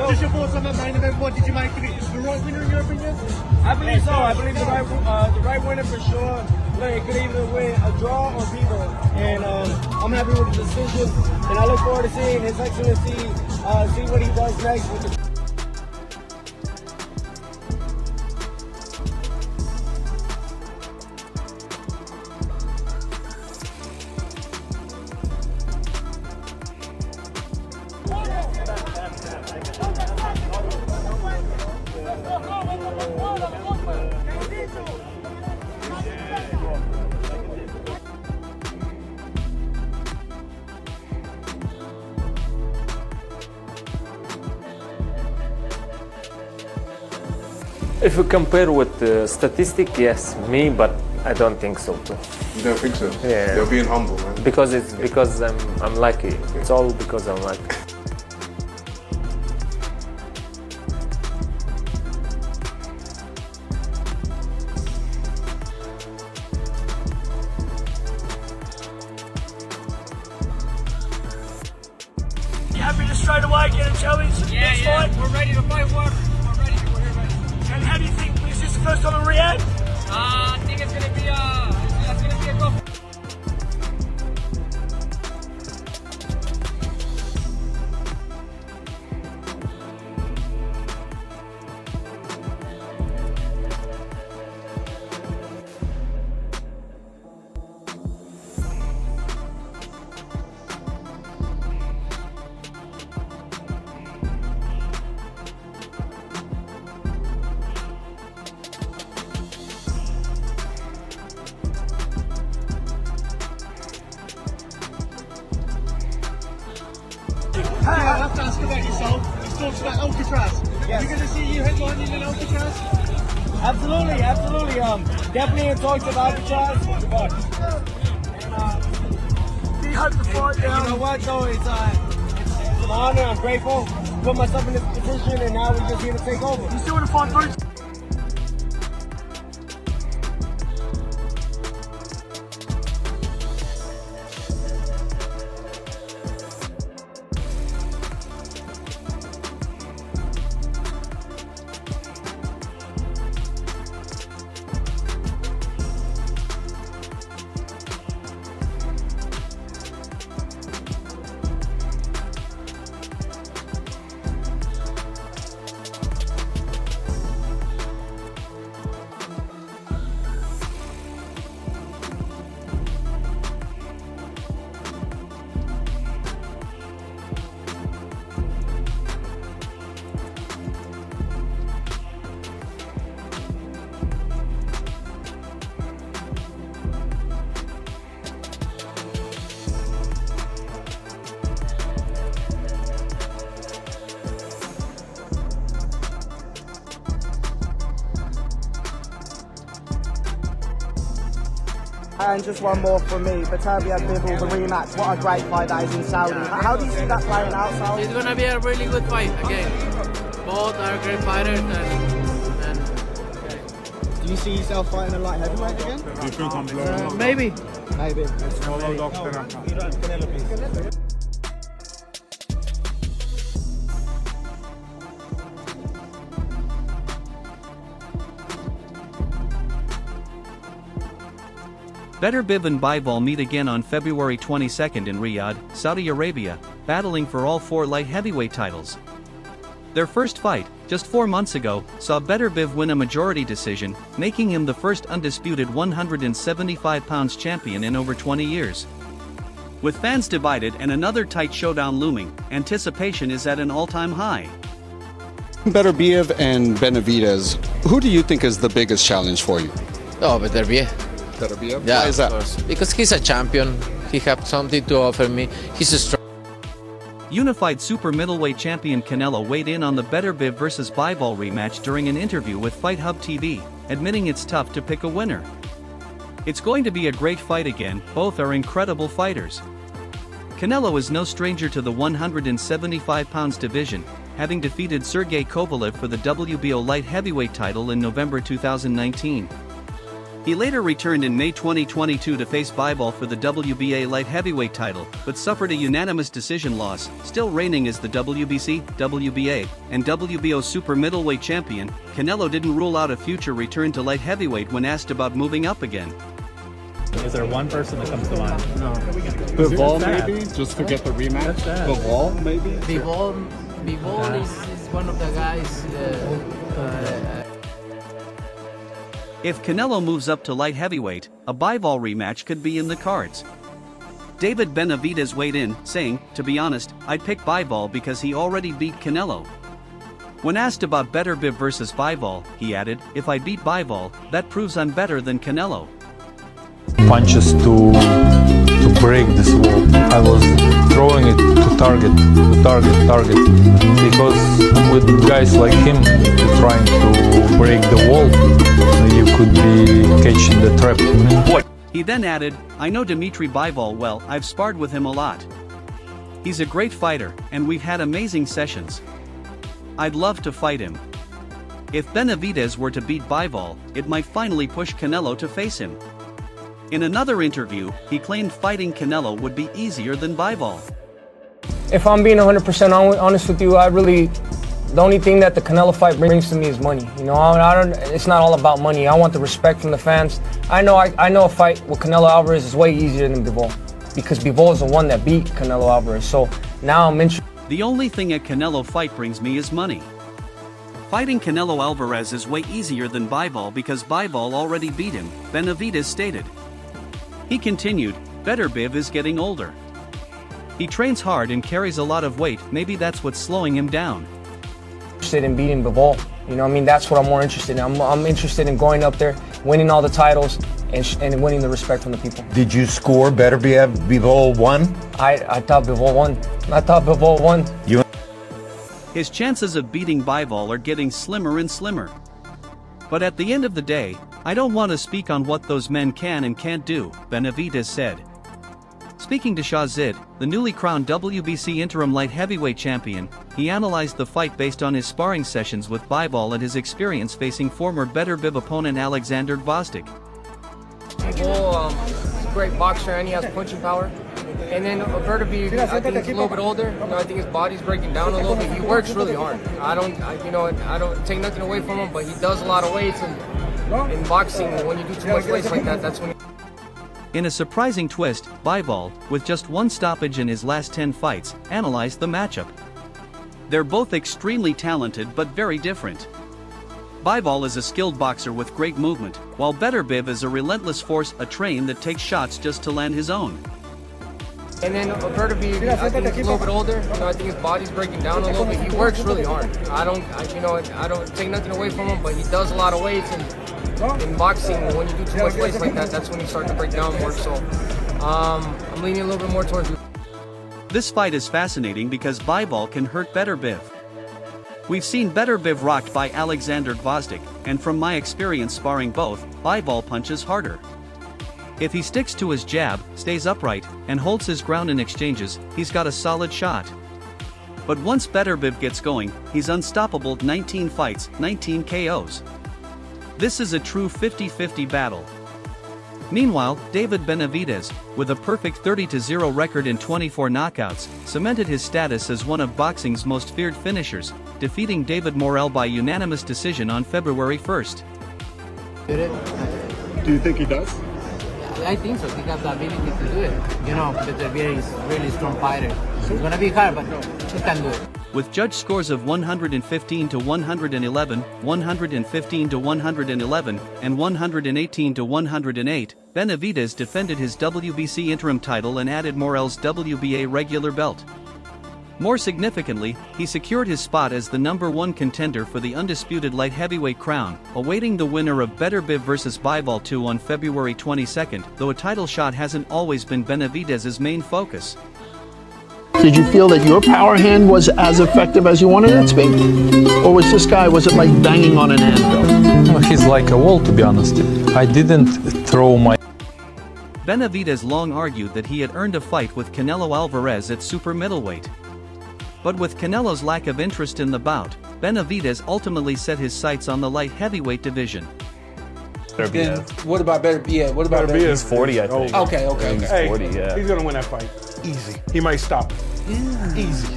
Just your thoughts on that main event. What did you make of it? Is it the right winner in your opinion? I believe so. I believe the right winner for sure. Look, it could either win a draw or Bivol. And I'm happy with the decision. And I look forward to seeing His Excellency see what he does next with the If you compare with the statistic, yes, me, but I don't think so too. You don't think so? Yeah. You're being humble, man. Because I'm lucky. It's all because I'm lucky. You happy to straight away get a challenge? Yeah. We're ready to fight water. We're ready. And how do you think, is this the first time in Riyadh? I think it's gonna be a go. I have to ask about yourself. You talked about Alcatraz. Yes. You're going to see you headlining in Alcatraz? Absolutely. Definitely in talks of Alcatraz. Do you hope to fight You know what though, it's an honor, I'm grateful. Put myself in this position and now we're just here to take over. You still want to fight Bruce? And just one more from me, Beterbiev Bivol, the rematch. What a great fight that is in Saudi. How do you see that playing out, Saudi? It's gonna be a really good fight again. Both are great fighters and Do you see yourself fighting a light heavyweight again? Do you think I'm blowing maybe. Maybe. Beterbiev and Bivol meet again on February 22nd in Riyadh, Saudi Arabia, battling for all 4 light heavyweight titles. Their first fight, just 4 months ago, saw Beterbiev win a majority decision, making him the first undisputed 175 pounds champion in over 20 years. With fans divided and another tight showdown looming, anticipation is at an all-time high. Beterbiev and Benavidez, who do you think is the biggest challenge for you? Oh, Beterbiev. Beterbiev? Yeah, Why is that? of course. Because he's a champion. He has something to offer me. He's a strong. Unified super middleweight champion Canelo weighed in on the Beterbiev vs Bivol rematch during an interview with Fight Hub TV, admitting it's tough to pick a winner. It's going to be a great fight again, both are incredible fighters. Canelo is no stranger to the 175 pounds division, having defeated Sergey Kovalev for the WBO light heavyweight title in November 2019. He later returned in May 2022 to face Bivol for the WBA light heavyweight title, but suffered a unanimous decision loss, still reigning as the WBC, WBA, and WBO super middleweight champion. Canelo didn't rule out a future return to light heavyweight when asked about moving up again. Is there one person that comes to mind? No. Bivol maybe? Just to get the rematch? Bivol maybe? Bivol is one of the guys. If Canelo moves up to light heavyweight, a Bivol rematch could be in the cards. David Benavidez weighed in, saying, "To be honest, I'd pick Bivol because he already beat Canelo." When asked about Beterbiev versus Bivol, he added, "If I beat Bivol, that proves I'm better than Canelo." Punches to break this wall. I was throwing it to target, because with guys like him trying to break the wall, you could be catching the trap. He then added, "I know Dmitry Bivol well, I've sparred with him a lot. He's a great fighter, and we've had amazing sessions. I'd love to fight him. If Benavidez were to beat Bivol, it might finally push Canelo to face him." In another interview, he claimed fighting Canelo would be easier than Bivol. If I'm being 100% honest with you, the only thing that the Canelo fight brings to me is money. You know, it's not all about money. I want the respect from the fans. I know a fight with Canelo Alvarez is way easier than Bivol, because Bivol is the one that beat Canelo Alvarez. So now I'm interested. The only thing a Canelo fight brings me is money. Fighting Canelo Alvarez is way easier than Bivol because Bivol already beat him, Benavidez stated. He continued, "Beterbiev is getting older. He trains hard and carries a lot of weight, maybe that's what's slowing him down." Interested in beating Bivol. You know, I mean, that's what I'm more interested in. I'm interested in going up there, winning all the titles, and winning the respect from the people. Did you score Beterbiev? Bivol won? I thought Bivol won. His chances of beating Bivol are getting slimmer and slimmer. But at the end of the day, I don't want to speak on what those men can and can't do, Benavidez said. Speaking to Shahzid, the newly crowned WBC interim light heavyweight champion, he analyzed the fight based on his sparring sessions with Bivol and his experience facing former Beterbiev opponent Alexander Gvozdyk. Bivol is a great boxer and he has punching power. And then Beterbiev, I think he's a little bit older. You know, I think his body's breaking down a little bit. He works really hard. I don't take nothing away from him, but he does a lot of weights. And in boxing, when you do too much weights like that, that's when. In a surprising twist, Bivol, with just one stoppage in his last 10 fights, analyzed the matchup. They're both extremely talented but very different. Bivol is a skilled boxer with great movement, while Beterbiev is a relentless force, a train that takes shots just to land his own. And then Beterbiev, I think he's a little bit older. You know, I think his body's breaking down a little bit. He works really hard. I don't take nothing away from him, but he does a lot of weights. And in boxing, when you do too much weights like that, that's when you start to break down more. So I'm leaning a little bit more towards. This fight is fascinating because Bivol can hurt Beterbiev. We've seen Beterbiev rocked by Alexander Gvozdyk, and from my experience sparring both, Bivol punches harder. If he sticks to his jab, stays upright, and holds his ground in exchanges, he's got a solid shot. But once Beterbiev gets going, he's unstoppable. 19 fights, 19 KOs. This is a true 50-50 battle. Meanwhile, David Benavidez, with a perfect 30-0 record in 24 knockouts, cemented his status as one of boxing's most feared finishers, defeating David Morrell by unanimous decision on February 1st. Do you think he does? I think so. He has the ability to do it. You know, Beterbiev is a really strong fighter. So it's going to be hard, but he can do it. With judge scores of 115-111, 115-111, and 118-108, Benavidez defended his WBC interim title and added Morrell's WBA regular belt. More significantly, he secured his spot as the #1 contender for the undisputed light heavyweight crown, awaiting the winner of Beterbiev vs Bivol 2 on February 22, though a title shot hasn't always been Benavidez's main focus. Did you feel that your power hand was as effective as you wanted it to be? Or was it like banging on an anvil? He's like a wall, to be honest. I didn't throw my... Benavidez long argued that he had earned a fight with Canelo Alvarez at super middleweight. But with Canelo's lack of interest in the bout, Benavidez ultimately set his sights on the light heavyweight division. Beterbiev. Then what about Beterbiev? What about Beterbiev. He's 40, I think. Okay. He's Hey, 40, yeah. he's gonna win that fight. Easy. He might stop. Easy.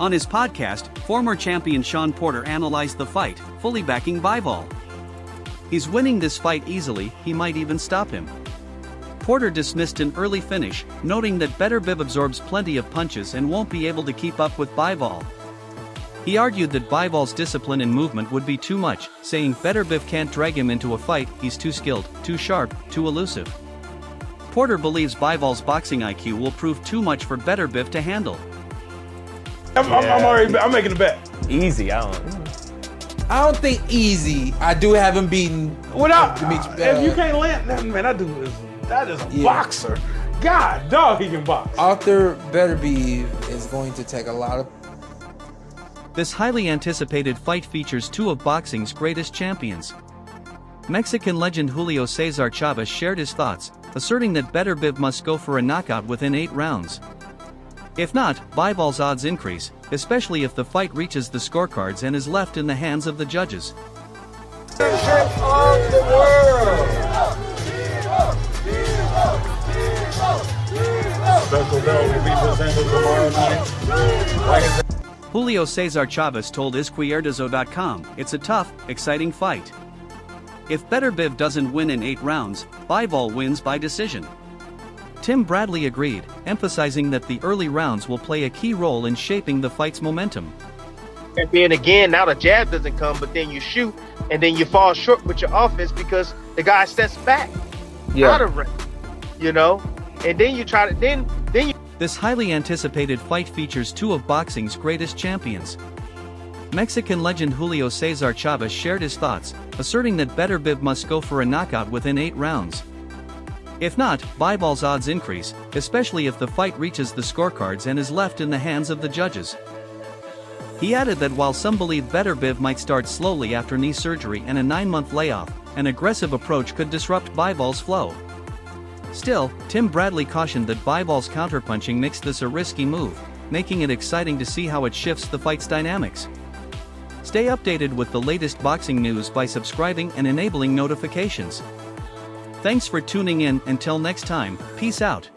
On his podcast, former champion Sean Porter analyzed the fight, fully backing Bivol. He's winning this fight easily, he might even stop him. Porter dismissed an early finish, noting that Beterbiev absorbs plenty of punches and won't be able to keep up with Bivol. He argued that Bivol's discipline and movement would be too much, saying Beterbiev can't drag him into a fight, he's too skilled, too sharp, too elusive. Porter believes Bivol's boxing IQ will prove too much for Beterbiev to handle. I'm making a bet. Easy, I don't think easy. I do have him beaten. If you can't land, man, that is a boxer. God, dog, he can box. Artur Beterbiev is going to take a lot of. This highly anticipated fight features two of boxing's greatest champions. Mexican legend Julio Cesar Chavez shared his thoughts, asserting that Beterbiev must go for a knockout within 8 rounds. If not, Bivol's odds increase, especially if the fight reaches the scorecards and is left in the hands of the judges. Special belt will be presented tomorrow night. Julio Cesar Chavez told Izquierdozo.com, "It's a tough, exciting fight. If Beterbiev doesn't win in 8 rounds, Bivol wins by decision." Tim Bradley agreed, emphasizing that the early rounds will play a key role in shaping the fight's momentum. And then again, now the jab doesn't come, but then you shoot, and then you fall short with your offense because the guy steps back out of range, and then you try to, then you. This highly anticipated fight features two of boxing's greatest champions. Mexican legend Julio Cesar Chavez shared his thoughts, asserting that Beterbiev must go for a knockout within 8 rounds. If not, Bivol's odds increase, especially if the fight reaches the scorecards and is left in the hands of the judges. He added that while some believe Beterbiev might start slowly after knee surgery and a 9-month layoff, an aggressive approach could disrupt Bivol's flow. Still, Tim Bradley cautioned that Bivol's counterpunching makes this a risky move, making it exciting to see how it shifts the fight's dynamics. Stay updated with the latest boxing news by subscribing and enabling notifications. Thanks for tuning in. Until next time, peace out.